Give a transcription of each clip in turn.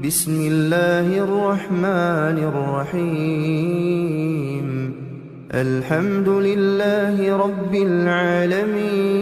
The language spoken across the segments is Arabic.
بسم الله الرحمن الرحيم. الحمد لله رب العالمين،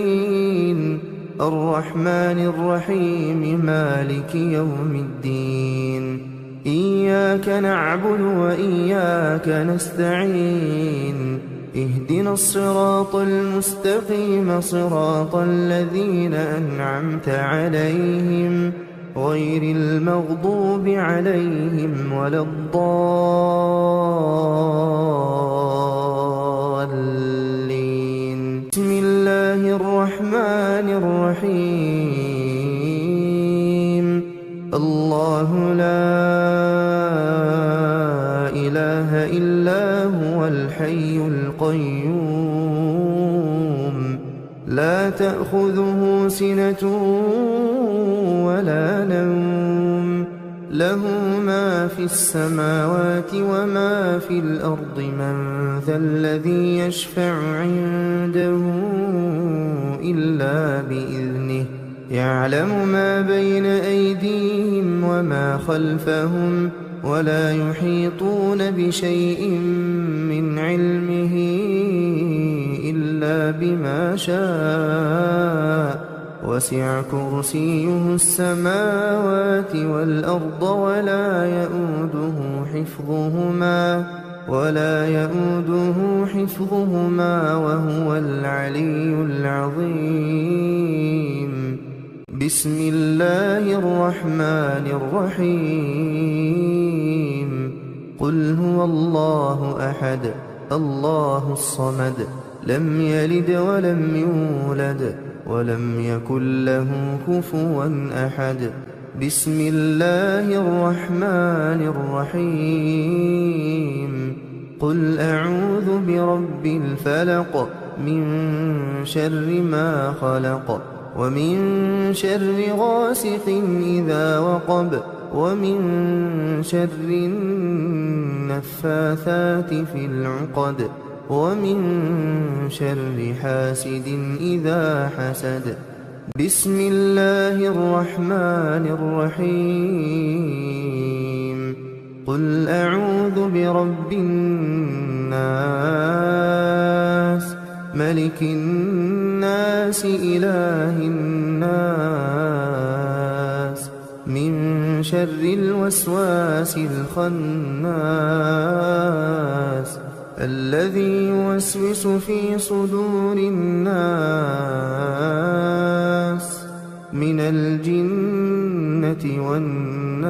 الرحمن الرحيم، مالك يوم الدين. إياك نعبد وإياك نستعين، اهدنا الصراط المستقيم، صراط الذين أنعمت عليهم غير المغضوب عليهم ولا الضالين. بسم الله الرحمن الرحيم. الله لا إله إلا هو الحي القيوم، لا تأخذه سنة ولا نوم، له ما في السماوات وما في الأرض. من ذا الذي يشفع عنده إلا بإذنه، يعلم ما بين أيديهم وما خلفهم، ولا يحيطون بشيء من علمه إلا بما شاء، وسع كرسيه السماوات والأرض ولا يؤوده حفظهما وهو العلي العظيم. بسم الله الرحمن الرحيم. قل هو الله أحد، الله الصمد، لم يلد ولم يولد ولم يكن له كفوا أحد. بسم الله الرحمن الرحيم. قل أعوذ برب الفلق، من شر ما خلق، ومن شر غاسق إذا وقب، ومن شر النفاثات في العقد، ومن شر حاسد إذا حسد. بسم الله الرحمن الرحيم. قل أعوذ برب الناس، ملك الناس، إله الناس، من شر الوسواس الخناس، الذي يوسوس في صدور الناس من الجنة والناس.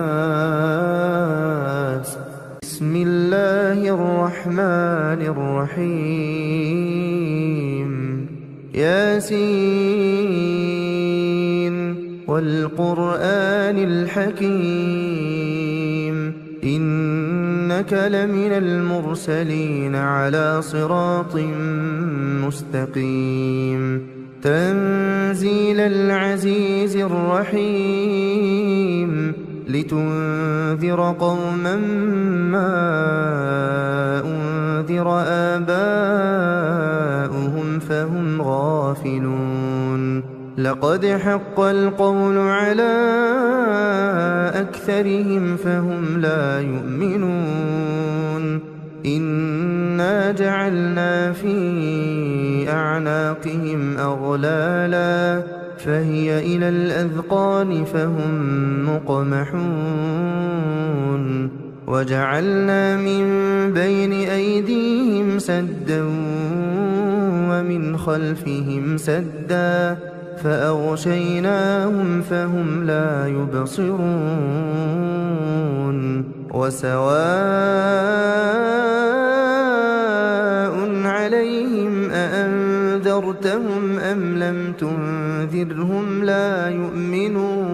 بسم الله الرحمن الرحيم. ياسين والقرآن الحكيم، إنك لمن المرسلين على صراط مستقيم. تنزيل العزيز الرحيم، لتنذر قوما ما أنذر آباؤهم فهم غافلون. لقد حق القول على أكثرهم فهم لا يؤمنون. إنا جعلنا في أعناقهم أغلالا فهي إلى الأذقان فهم مقمحون. وجعلنا من بين أيديهم سدا ومن خلفهم سدا فأغشيناهم فهم لا يبصرون. وسواء عليهم أأنذرتهم أم لم تنذرهم لا يؤمنون.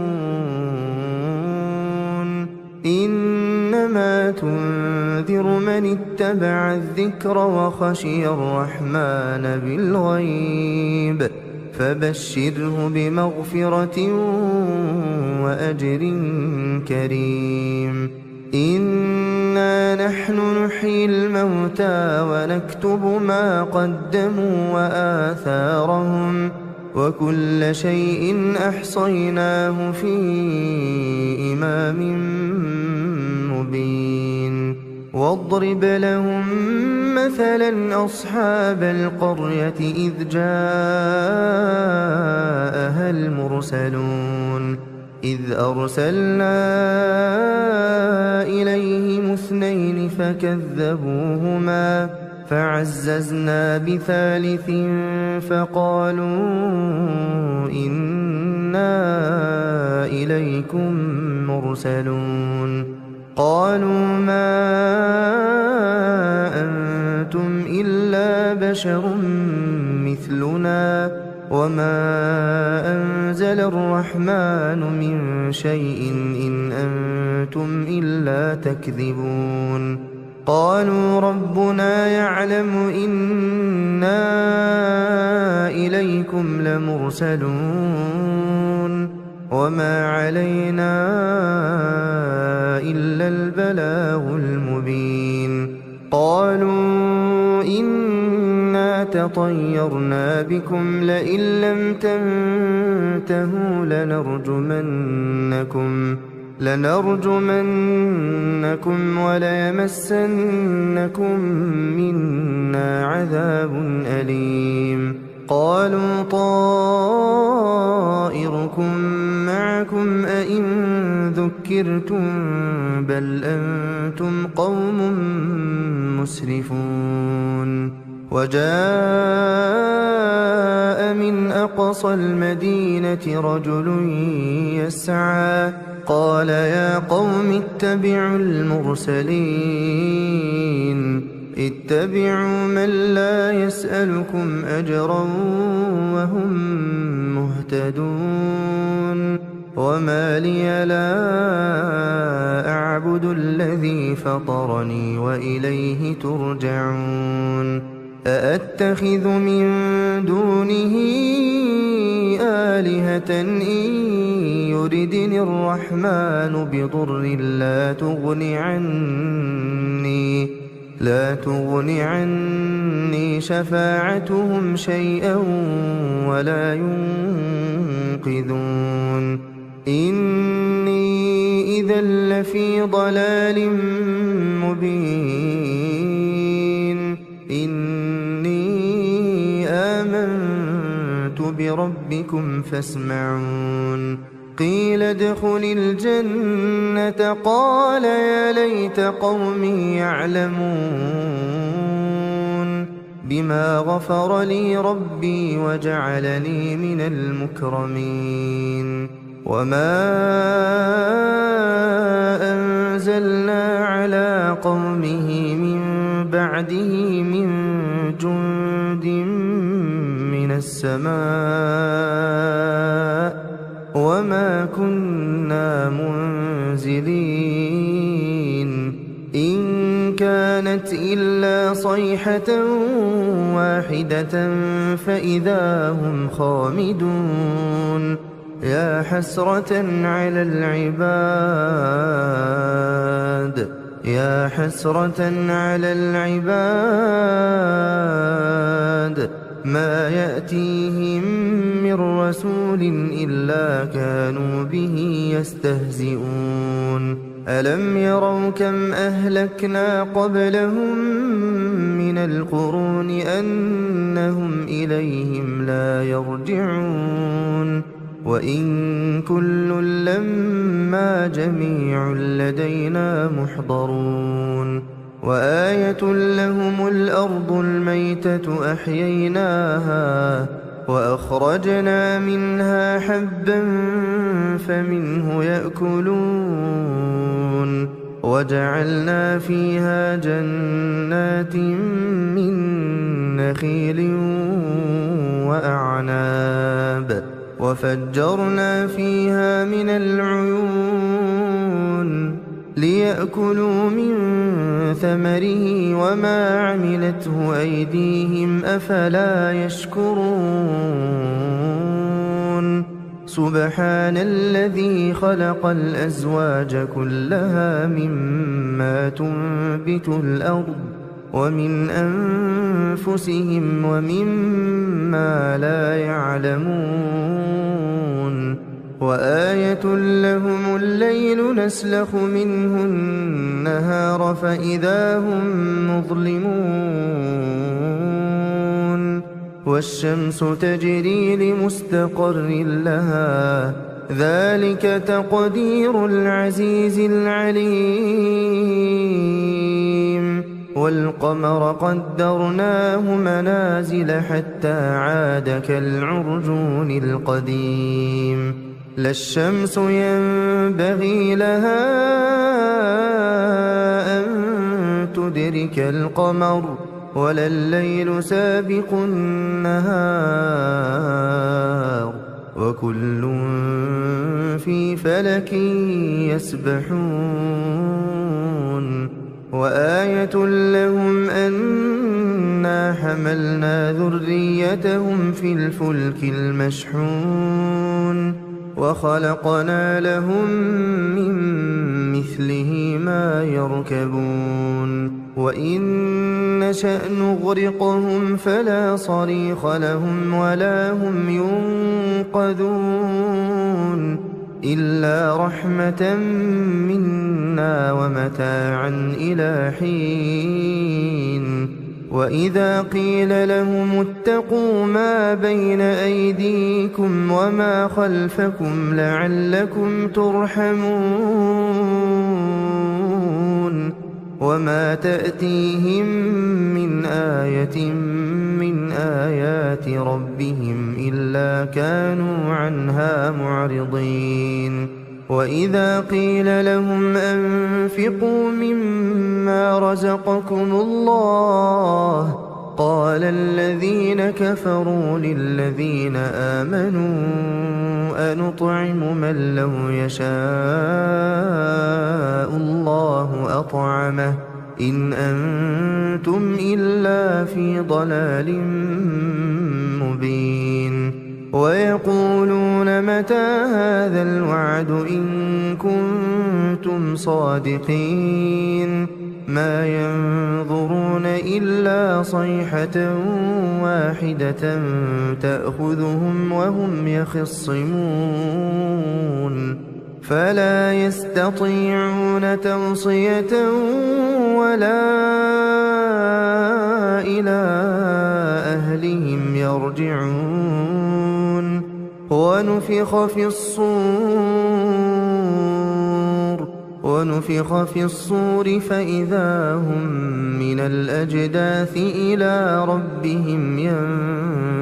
إنما تنذر من اتبع الذكر وخشي الرحمن بالغيب، فبشره بمغفرة وأجر كريم. إنا نحن نحيي الموتى ونكتب ما قدموا وآثارهم وكل شيء أحصيناه في إمام واضرب لهم مثلا أصحاب القرية إذ جاءها المرسلون إذ أرسلنا إليهم 2 فكذبوهما فعززنا ب3 فقالوا إنا إليكم مرسلون قالوا ما أنتم إلا بشر مثلنا وما أنزل الرحمن من شيء إن أنتم إلا تكذبون قالوا ربنا يعلم إنا إليكم لمرسلون وما علينا إلا البلاغ المبين قالوا إنا تطيرنا بكم لئن لم تنتهوا لنرجمنكم وليمسنكم منا عذاب أليم قالوا طائركم معكم أئن ذكرتم بل أنتم قوم مسرفون وجاء من أقصى المدينة رجل يسعى قال يا قوم اتبعوا المرسلين اتبعوا من لا يسألكم أجرا وهم مهتدون وما لي لا أعبد الذي فطرني وإليه ترجعون أأتخذ من دونه آلهة إن يردني الرحمن بضر لا تغن عني شفاعتهم شيئا ولا ينقذون إني إذا لفي ضلال مبين إني آمنت بربكم فاسمعون قيل ادخل الجنة قال يا ليت قومي يعلمون بما غفر لي ربي وجعلني من المكرمين وما أنزلنا على قومه من بعده من جند من السماء وما كنا منزلين إن كانت إلا صيحة واحدة فإذا هم خامدون يا حسرة على العباد ما يأتيهم من رسول إلا كانوا به يستهزئون ألم يروا كم أهلكنا قبلهم من القرون أنهم إليهم لا يرجعون وإن كل لما جميع لدينا محضرون وآية لهم الأرض الميتة أحييناها وأخرجنا منها حبا فمنه يأكلون وجعلنا فيها جنات من نخيل وأعناب وفجرنا فيها من العيون ليأكلوا من ثمره وما عملته أيديهم أفلا يشكرون سبحان الذي خلق الأزواج كلها مما تنبت الأرض ومن أنفسهم ومما لا يعلمون وآية لهم الليل نسلخ منه النهار فإذا هم مظلمون والشمس تجري لمستقر لها ذلك تقدير العزيز العليم والقمر قدرناه منازل حتى عاد كالعرجون القديم لا الشمس ينبغي لها أن تدرك القمر ولا الليل سابق النهار وكل في فلك يسبحون وآية لهم أنا حملنا ذريتهم في الفلك المشحون وخلقنا لهم من مثله ما يركبون وإن نشأ نغرقهم فلا صريخ لهم ولا هم ينقذون إلا رحمة منا ومتاعا إلى حين وإذا قيل لهم اتقوا ما بين أيديكم وما خلفكم لعلكم ترحمون وما تأتيهم من آية من آيات ربهم إلا كانوا عنها معرضين وإذا قيل لهم أنفقوا مما رزقكم الله قال الذين كفروا للذين آمنوا أنطعم من لو يشاء الله أطعمه إن أنتم إلا في ضلال مبين ويقولون متى هذا الوعد إن كنتم صادقين ما ينظرون إلا صيحة واحدة تأخذهم وهم يخصمون فلا يستطيعون توصية ولا إلى أهلهم يرجعون ونفخ في الصور فإذا هم من الأجداث إلى ربهم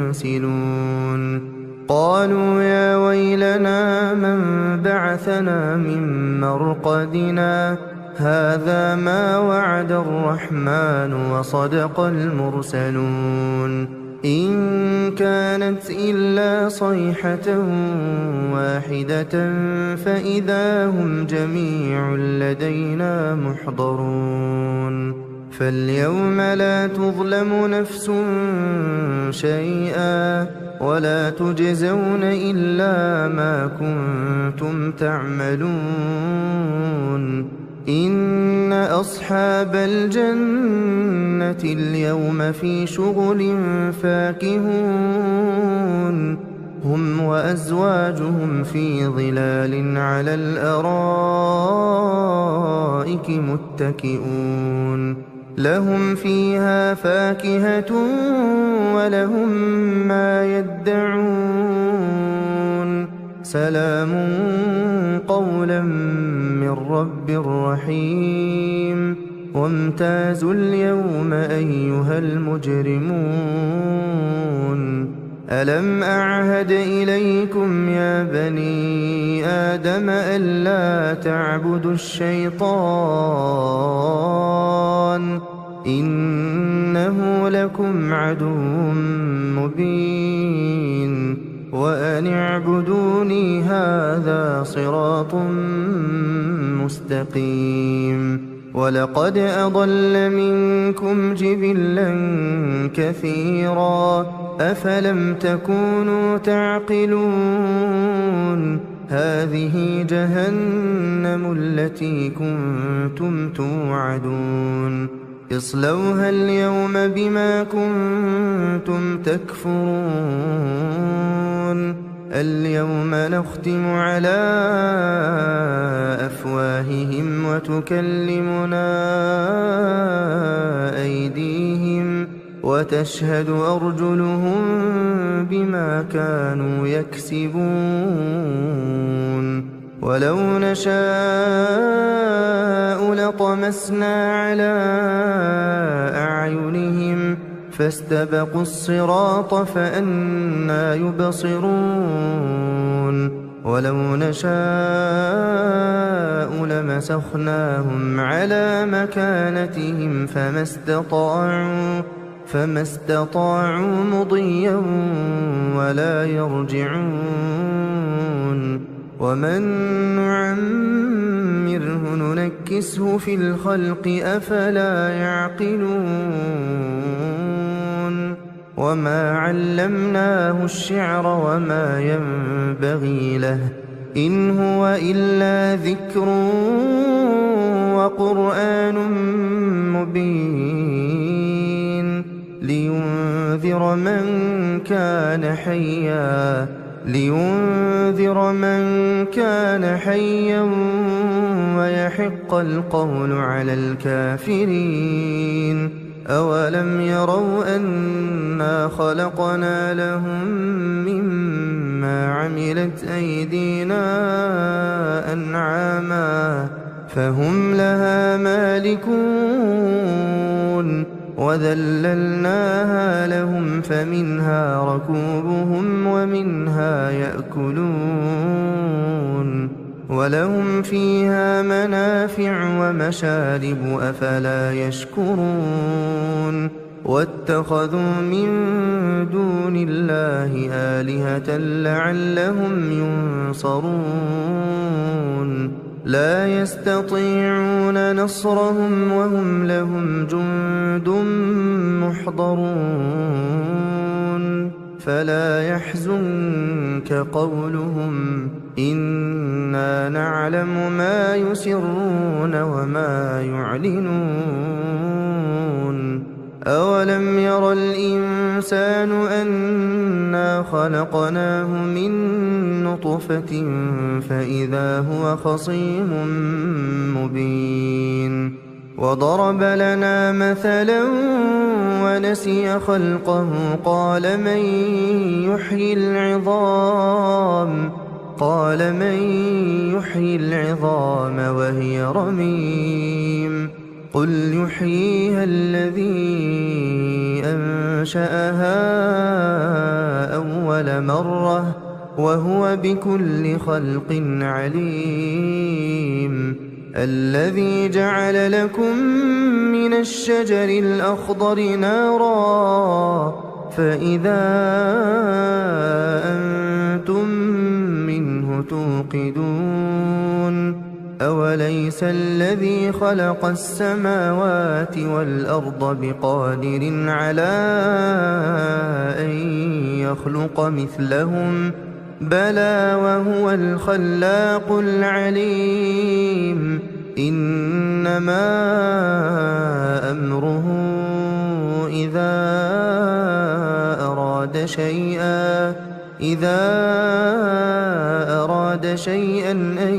ينسلون قالوا يا ويلنا من بعثنا من مرقدنا هذا ما وعد الرحمن وصدق المرسلون إن كانت إلا صيحة واحدة فإذا هم جميع لدينا محضرون فاليوم لا تظلم نفس شيئا ولا تجزون إلا ما كنتم تعملون إن أصحاب الجنة اليوم في شغل فاكهون هم وأزواجهم في ظلال على الأرائك متكئون لهم فيها فاكهة ولهم ما يدعون سلام قولا من رب رحيم وامتازوا اليوم أيها المجرمون ألم أعهد إليكم يا بني آدم ألا تعبدوا الشيطان إنه لكم عدو مبين وأن اعبدوني هذا صراط مستقيم ولقد أضل منكم جبلا كثيرا أفلم تكونوا تعقلون هذه جهنم التي كنتم توعدون اصلوها اليوم بما كنتم تكفرون اليوم نختم على أفواههم وتكلمنا أيديهم وتشهد أرجلهم بما كانوا يكسبون ولو نشاء لطمسنا على أعينهم فاستبقوا الصراط فأنى يبصرون ولو نشاء لمسخناهم على مكانتهم فما استطاعوا مضيا ولا يرجعون ومن نعمره ننكسه في الخلق أفلا يعقلون وما علمناه الشعر وما ينبغي له إن هو إلا ذكر وقرآن مبين لينذر من كان حيا ويحق القول على الكافرين أولم يروا أنا خلقنا لهم مما عملت أيدينا أنعاما فهم لها مالكون وذللناها لهم فمنها ركوبهم ومنها يأكلون ولهم فيها منافع ومشارب أفلا يشكرون واتخذوا من دون الله آلهة لعلهم ينصرون لا يستطيعون نصرهم وهم لهم جند محضرون فلا يحزنك قولهم إنا نعلم ما يسرون وما يعلنون أولم ير الإنسان أنا خلقناه من نطفة فإذا هو خصيم مبين وضرب لنا مثلا ونسي خلقه قال من يحيي العظام وهي رميم قل يحييها الذي أنشأها أول مرة وهو بكل خلق عليم الذي جعل لكم من الشجر الأخضر نارا فإذا أنتم منه توقدون أوليس الذي خلق السماوات والأرض بقادر على أن يخلق مثلهم بلى وهو الخلاق العليم إنما أمره إذا أراد شيئا أن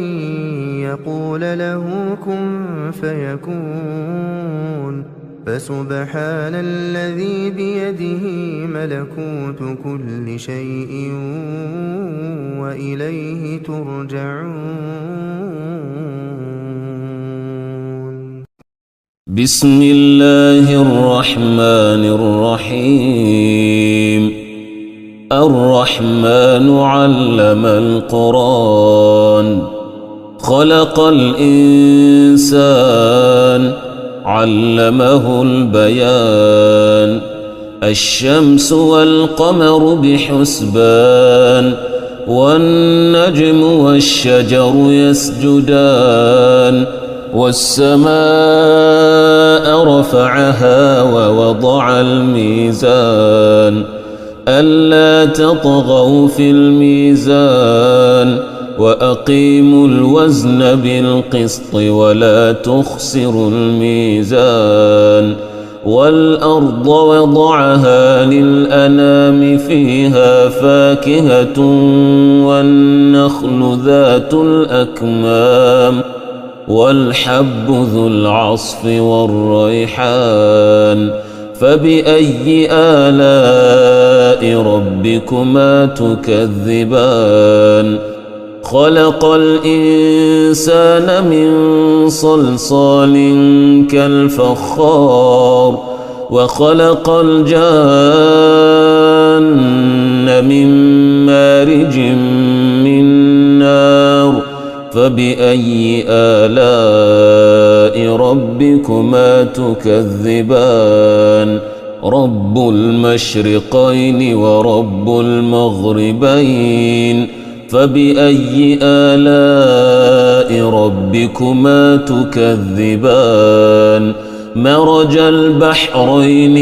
يقول له كن فيكون فسبحان الذي بيده ملكوت كل شيء وإليه ترجعون بسم الله الرحمن الرحيم الرحمن علم القرآن خلق الإنسان علمه البيان الشمس والقمر بحسبان والنجم والشجر يسجدان والسماء رفعها ووضع الميزان ألا تطغوا في الميزان وأقيموا الوزن بالقسط ولا تخسروا الميزان والأرض وضعها للأنام فيها فاكهة والنخل ذات الأكمام والحب ذو العصف والريحان فبأي آلاء ربكما تكذبان خلق الإنسان من صلصال كالفخار وخلق الجان من مارج من نار فبأي آلاء ربكما تكذبان رب المشرقين ورب المغربين فبأي آلاء ربكما تكذبان مرج البحرين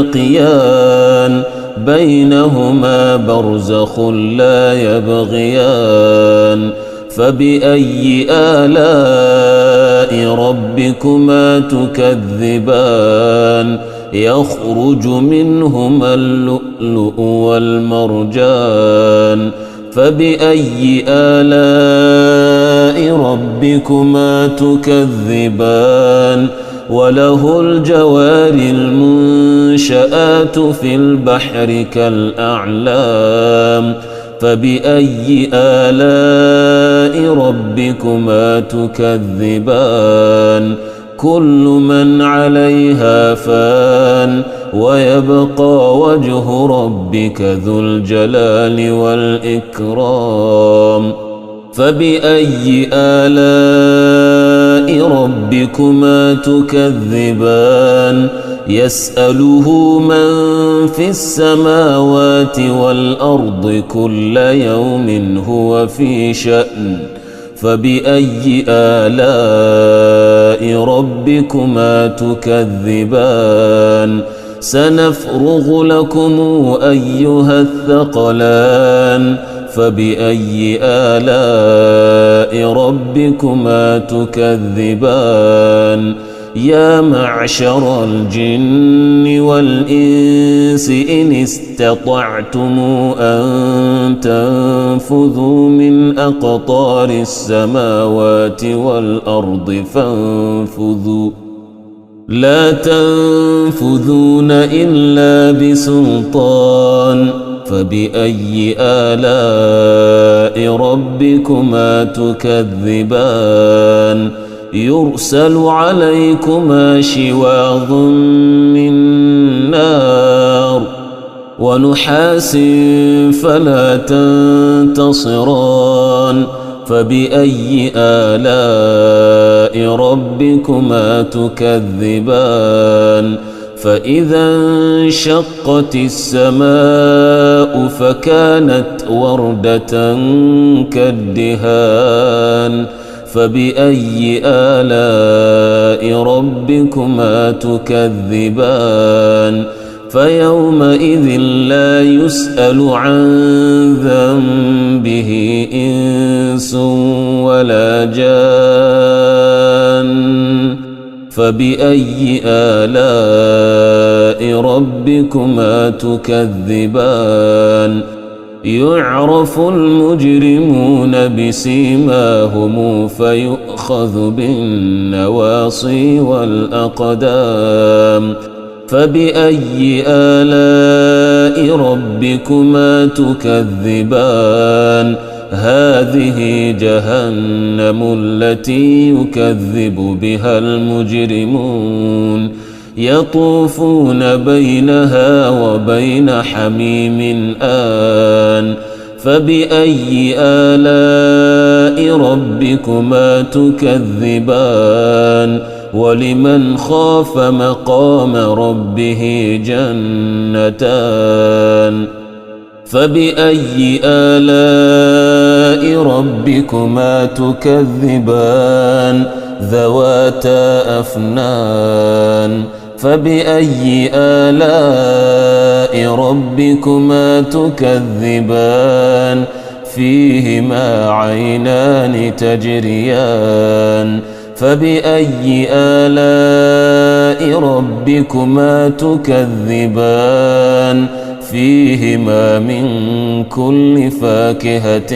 يلتقيان بينهما برزخ لا يبغيان فبأي آلاء ربكما تكذبان يخرج منهما اللؤلؤ والمرجان فبأي آلاء ربكما تكذبان وله الجوار المنشآت في البحر كالأعلام فبأي آلاء ربكما تكذبان كل من عليها فان ويبقى وجه ربك ذو الجلال والإكرام فبأي آلاء ربكما تكذبان يسأله من في السماوات والأرض كل يوم هو في شأن فبأي آلاء ربكما تكذبان سنفرغ لكم أيها الثقلان فبأي آلاء ربكما تكذبان يا معشر الجن والإنس إن استطعتم أن تنفذوا من أقطار السماوات والأرض فانفذوا لا تنفذون إلا بسلطان فبأي آلاء ربكما تكذبان يرسل عليكما شواظ من نار ونحاس فلا تنتصران فبأي آلاء ربكما تكذبان فإذا انشقت السماء فكانت وردة كالدهان فبأي آلاء ربكما تكذبان فيومئذ لا يسأل عن ذنبه إنس ولا جان فبأي آلاء ربكما تكذبان يعرف المجرمون بسيماهم فيؤخذ بالنواصي والأقدام فبأي آلاء ربكما تكذبان هذه جهنم التي يكذب بها المجرمون يطوفون بينها وبين حميم آن فبأي آلاء ربكما تكذبان ولمن خاف مقام ربه جنتان فبأي آلاء ربكما تكذبان ذواتا أفنان فبأي آلاء ربكما تكذبان فيهما عينان تجريان فبأي آلاء ربكما تكذبان فيهما من كل فاكهة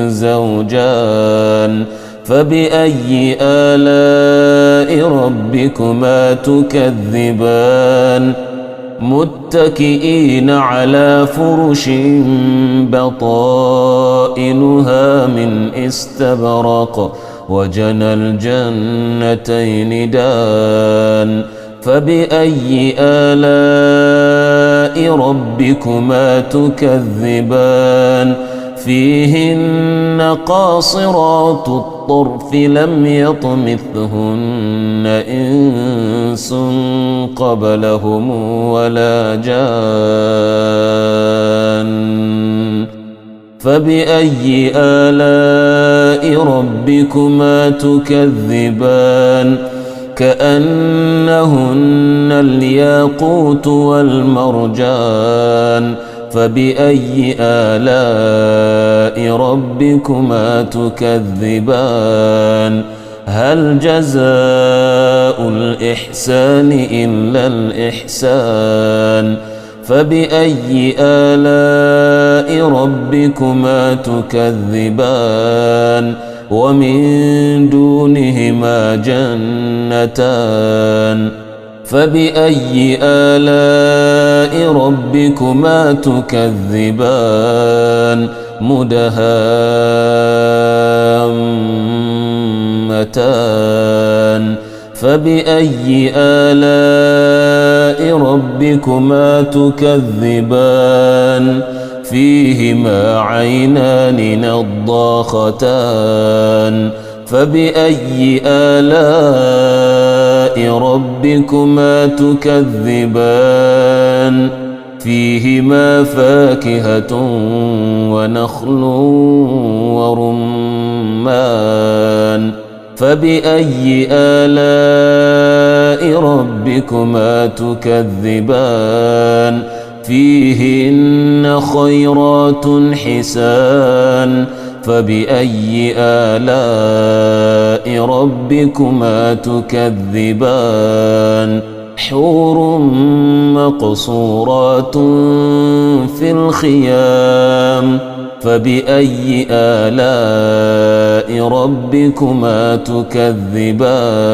زوجان فبأي آلاء ربكما تكذبان متكئين على فرش بطائنها من استبرق وجنى الجنتين دان فبأي آلاء ربكما تكذبان فيهن قاصرات الطرف لم يطمثهن إنس قبلهم ولا جان فبأي آلاء ربكما تكذبان كأنهن الياقوت والمرجان فبأي آلاء ربكما تكذبان هل جزاء الإحسان إلا الإحسان فبأي آلاء ربكما تكذبان ومن دونهما جنتان فبأي آلاء ربكما تكذبان مدهامتان فبأي آلاء ربكما تكذبان فيهما عينان نضاختان فبأي آلاء ربكما تكذبان فيهما فاكهة ونخل ورمان فبأي آلاء ربكما تكذبان فيهن خيرات حسان فبأي آلاء ربكما تكذبان حور مقصورات في الخيام فبأي آلاء ربكما تكذبان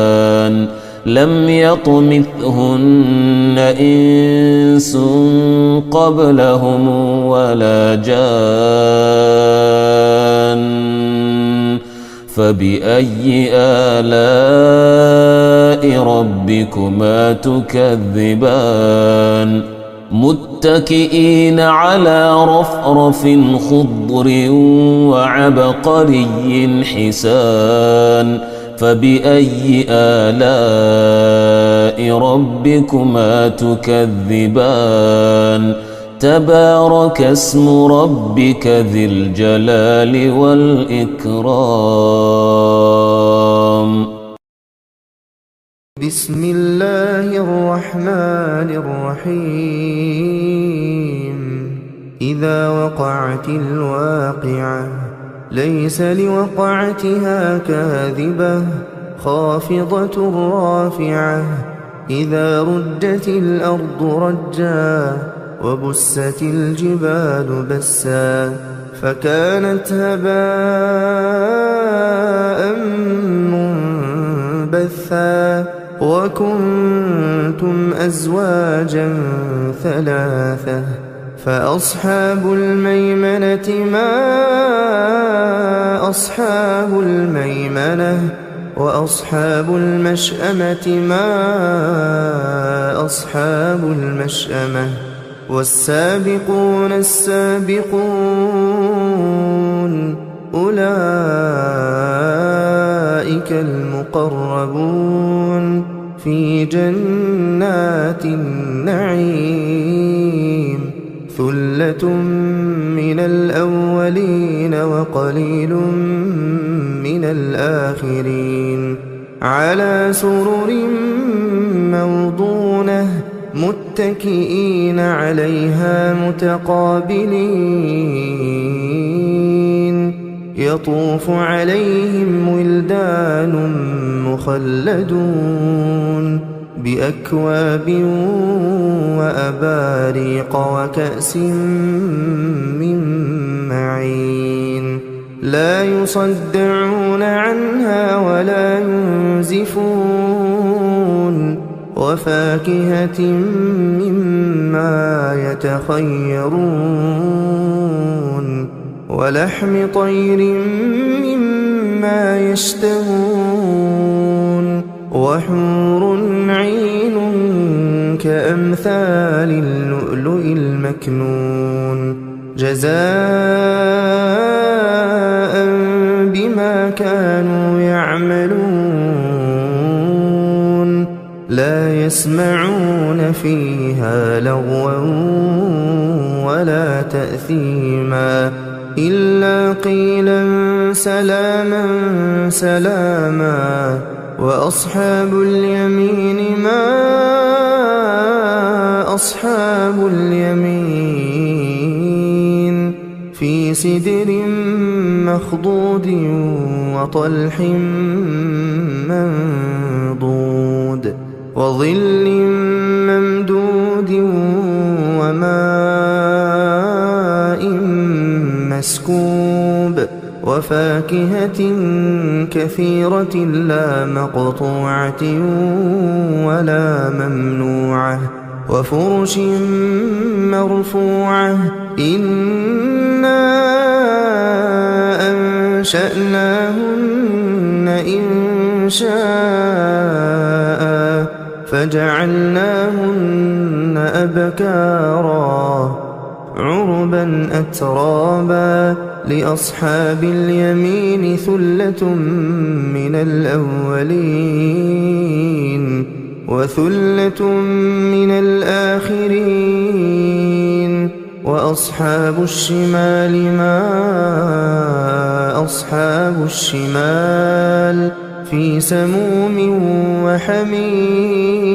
لم يطمثهن إنس قبلهم ولا جان فبأي آلاء ربكما تكذبان متكئين على رفرف خضر وعبقري حسان فبأي آلاء ربكما تكذبان تبارك اسم ربك ذي الجلال والإكرام بسم الله الرحمن الرحيم إذا وقعت الواقعة ليس لوقعتها كاذبة خافضة رافعة إذا رجت الأرض رجا وبست الجبال بسا فكانت هباء منبثا وكنتم أزواجا ثلاثة فأصحاب الميمنة ما أصحاب الميمنة وأصحاب المشأمة ما أصحاب المشأمة والسابقون السابقون أولئك المقربون في جنات النعيم ثلة من الأولين وقليل من الآخرين على سرر موضونة متكئين عليها متقابلين يطوف عليهم ولدان مخلدون بأكواب وأباريق وكأس من معين لا يصدعون عنها ولا ينزفون وفاكهة مما يتخيرون ولحم طير مما يشتهون وحور عين كأمثال اللؤلؤ المكنون جزاء بما كانوا يعملون لا يسمعون فيها لغوا ولا تأثيما إلا قيلا سلاما سلاما وأصحاب اليمين ما أصحاب اليمين في سدر مخضود وطلح منضود وظل ممدود وماء مسكوب وفاكهة كثيرة لا مقطوعة ولا ممنوعة وفرش مرفوعة إنا أنشأناهن إنشاء فجعلناهن أبكارا عربا أترابا لأصحاب اليمين ثلة من الأولين وثلة من الآخرين وأصحاب الشمال ما أصحاب الشمال في سموم وحميم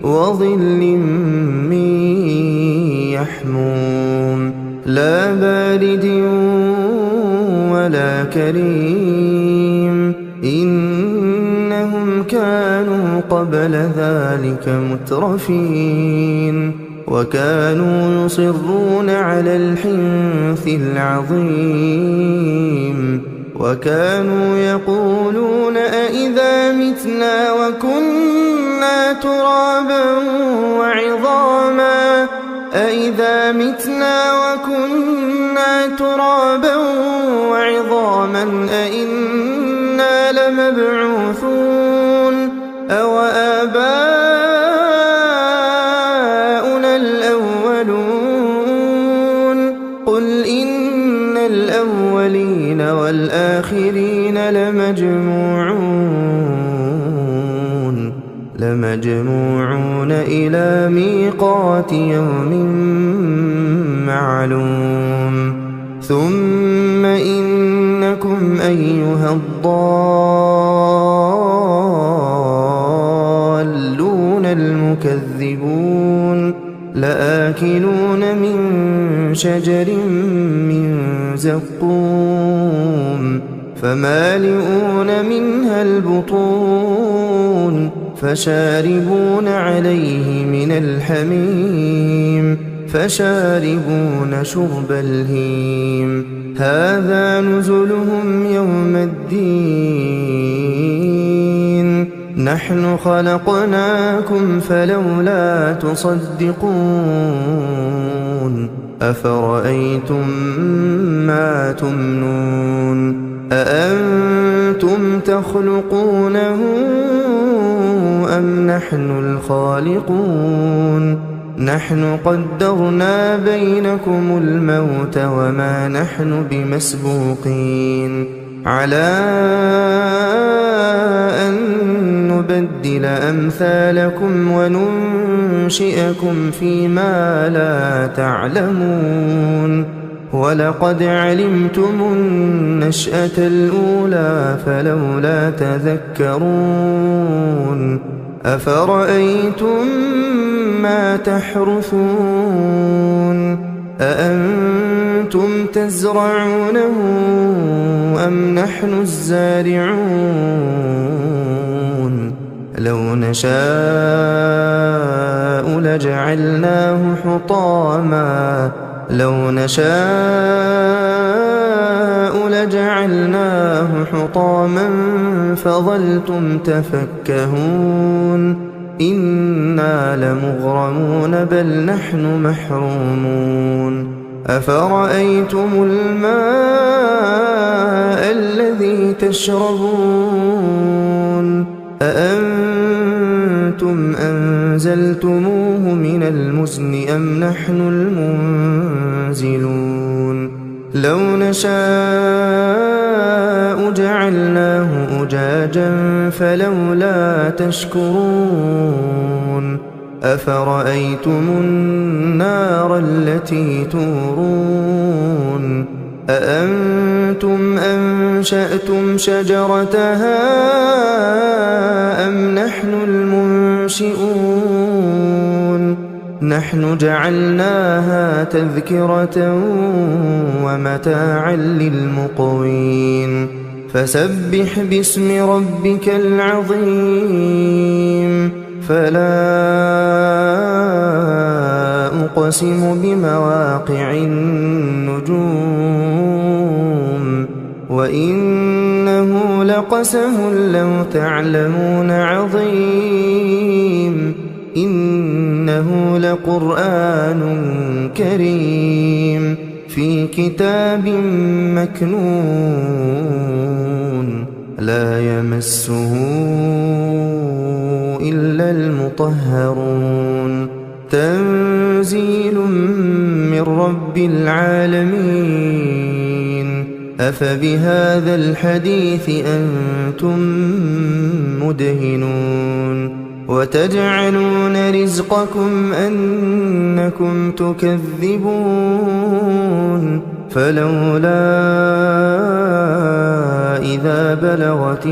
وظل من يحموم لا بارد ولا كريم إنهم كانوا قبل ذلك مترفين وكانوا يصرون على الحنث العظيم وكانوا يقولون أئذا متنا وكنا ترابا وعظاما أئذا متنا وكنا ترابا وعظاما أئنا لمبعوثون أو آباؤنا الأولون قل إن الأولين والآخرين لمجموعون إلى ميقات يوم معلوم ثم إنكم أيها الضالون المكذبون لآكلون من شجر من زقوم فمالئون منها البطون فشاربون عليه من الحميم فشاربون شرب الهيم هذا نزلهم يوم الدين نحن خلقناكم فلولا تصدقون أفرأيتم ما تمنون أأنتم تخلقونه أم نحن الخالقون نحن قدرنا بينكم الموت وما نحن بمسبوقين على أن نبدل أمثالكم وننشئكم فيما لا تعلمون ولقد علمتم النشأة الأولى فلولا تذكرون أفرأيتم ما تحرثون أأنتم أأنتم تزرعونه أم نحن الزارعون لو نشاء لجعلناه حطاما فظلتم تفكهون إنا لمغرمون بل نحن محرومون أفرأيتم الماء الذي تشربون أأنتم أنزلتموه من المزن أم نحن المنزلون لو نشاء جعلناه أجاجا فلولا تشكرون أفرأيتم النار التي تورون أأنتم أنشأتم شجرتها أم نحن المنشئون نحن جعلناها تذكرة ومتاعا للمقوين فسبح باسم ربك العظيم فلا أقسم بمواقع النجوم وإنه لقسم لو تعلمون عظيم إنه لقرآن كريم في كتاب مكنون لا يمسه إلا المطهرون تنزيل من رب العالمين أفبهذا الحديث أنتم مدهنون وتجعلون رزقكم أنكم تكذبون فلولا إذا بلغت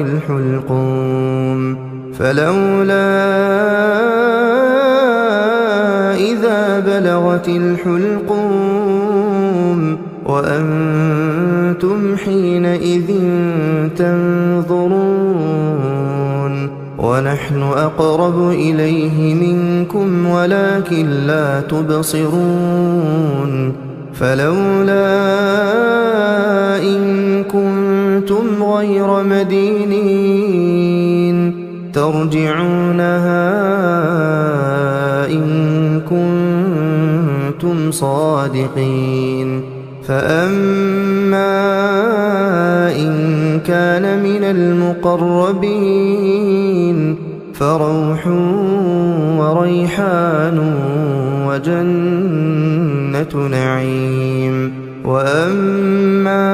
الحلقوم وأنتم حينئذ تنظرون ونحن أقرب إليه منكم ولكن لا تبصرون فلولا إن كنتم غير مدينين ترجعونها إن كنتم صادقين فأما إن كان من المقربين فروح وريحان وجنة نعيم وأما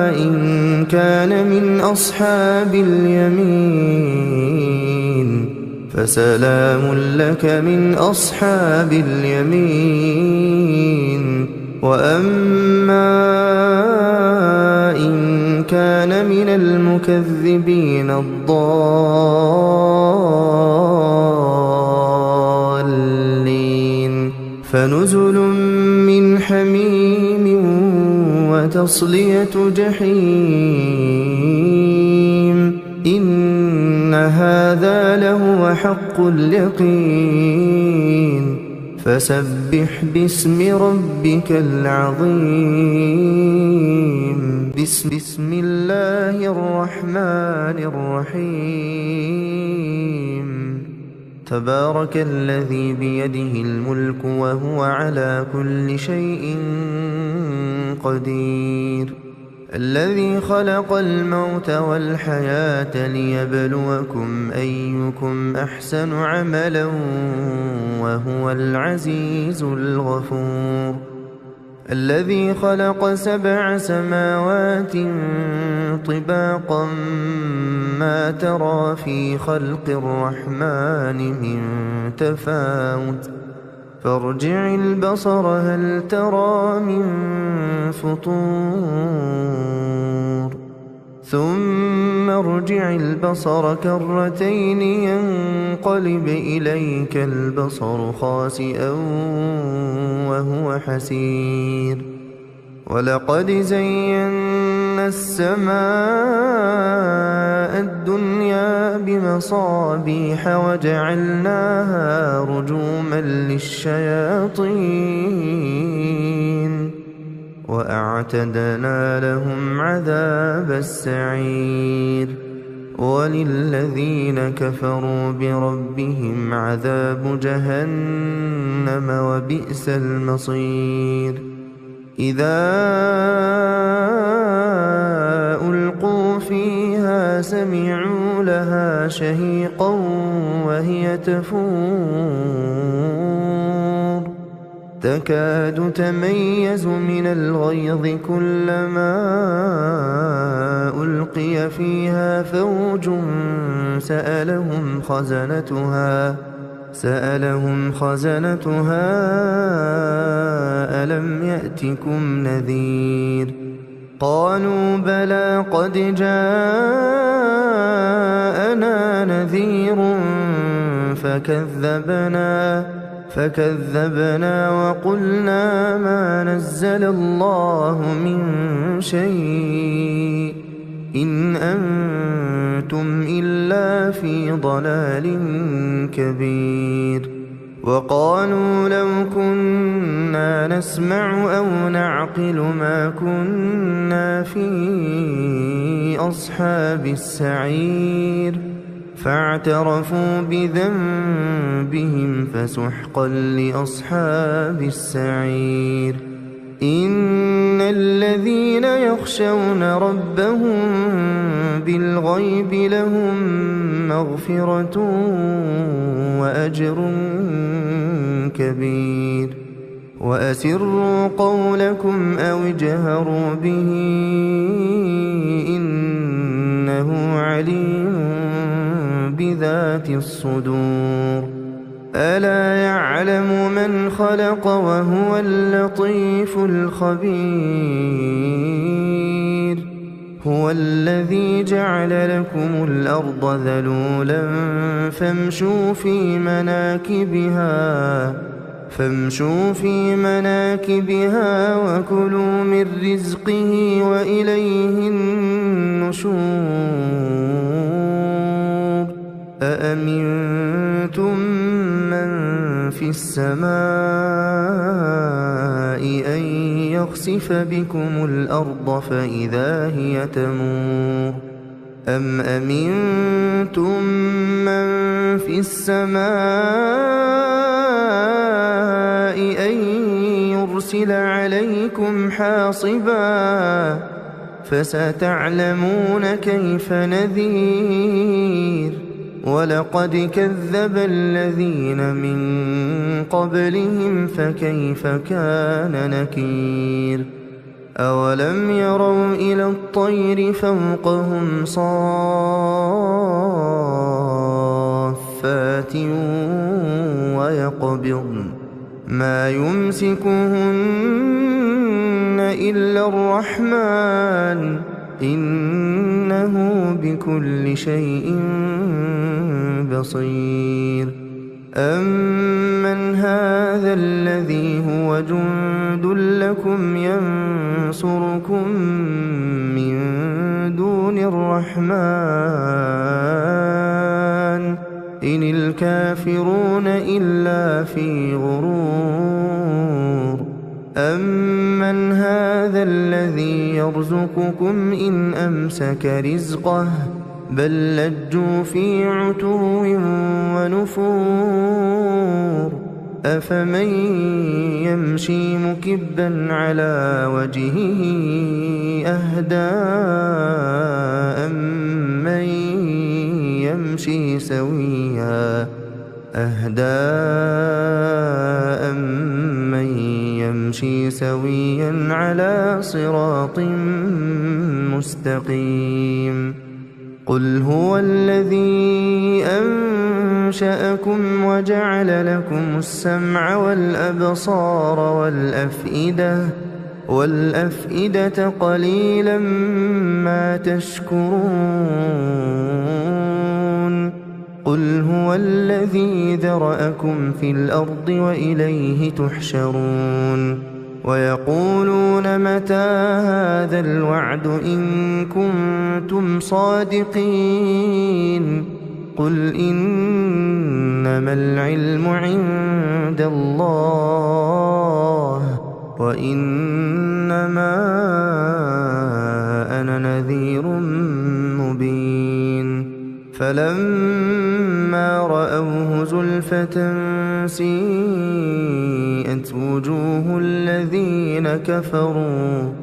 إن كان من أصحاب اليمين فسلام لك من أصحاب اليمين وأما إن كان من المكذبين الضالين فنزل من حميم وتصلية جحيم إن هذا لهو حق اليقين فسبح باسم ربك العظيم بسم الله الرحمن الرحيم تبارك الذي بيده الملك وهو على كل شيء قدير الذي خلق الموت والحياة ليبلوكم أيكم أحسن عملا وهو العزيز الغفور الذي خلق 7 سماوات طباقا ما ترى في خلق الرحمن من تفاوت فارجع البصر هل ترى من فطور ثم ارجع البصر كرتين ينقلب إليك البصر خاسئا وهو حسير ولقد زينا السماء الدنيا بمصابيح وجعلناها رجوما للشياطين وأعتدنا لهم عذاب السعير وللذين كفروا بربهم عذاب جهنم وبئس المصير إذا ألقوا فيها سمعوا لها شهيقا وهي تفور تكاد تميز من الغيظ كلما ألقي فيها فوج سألهم خزنتها ألم يأتكم نذير قالوا بلى قد جاءنا نذير فكذبنا وقلنا ما نزل الله من شيء إن أنتم إلا في ضلال كبير وقالوا لو كنا نسمع أو نعقل ما كنا في أصحاب السعير فاعترفوا بذنبهم فسحقا لأصحاب السعير إن الذين يخشون ربهم بالغيب لهم مغفرة وأجر كبير وأسروا قولكم أو اجهروا به إنه عليم بذات الصدور ألا يعلم من خلق وهو اللطيف الخبير هو الذي جعل لكم الأرض ذلولا فامشوا في مناكبها وكلوا من رزقه وإليه النشور أأمنتم من في السماء أن يخسف بكم الأرض فإذا هي تمور أم أمنتم من في السماء أن يرسل عليكم حاصبا فستعلمون كيف نذير ولقد كذب الذين من قبلهم فكيف كان نكير أولم يروا إلى الطير فوقهم صافات ويقبضن ما يمسكهن إلا الرحمن إنه بكل شيء بصير أمن هذا الذي هو جند لكم ينصركم من دون الرحمن إن الكافرون إلا في غرور أمن هذا الذي يرزقكم إن أمسك رزقه بل لجوا في عتو ونفور أفمن يمشي مكبا على وجهه أهدى أمن يمشي سويا على صراط مستقيم قل هو الذي أنشأكم وجعل لكم السمع والأبصار والأفئدة والأفئدة قليلا ما تشكرون قل هو الذي ذرأكم في الأرض وإليه تحشرون ويقولون متى هذا الوعد إن كنتم صادقين قل إنما العلم عند الله وإنما أنا نذير مبين فلما رأوه زلفة سيئت وجوه الذين كفروا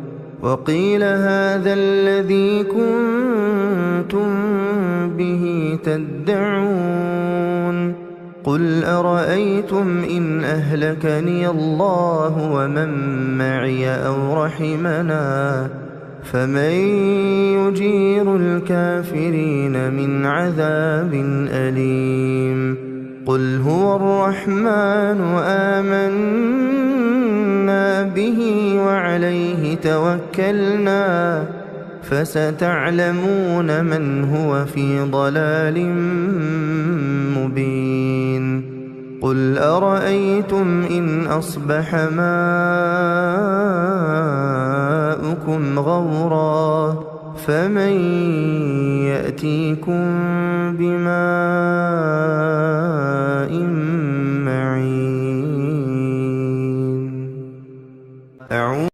وقيل هذا الذي كنتم به تدعون قل أرأيتم إن أهلكني الله ومن معي أو رحمنا فمن يجير الكافرين من عذاب أليم قل هو الرحمن آمنا به وعليه توكلنا فستعلمون من هو في ضلال مبين قل أرأيتم إن أصبح ماؤكم غورا فمن يأتيكم بماء معين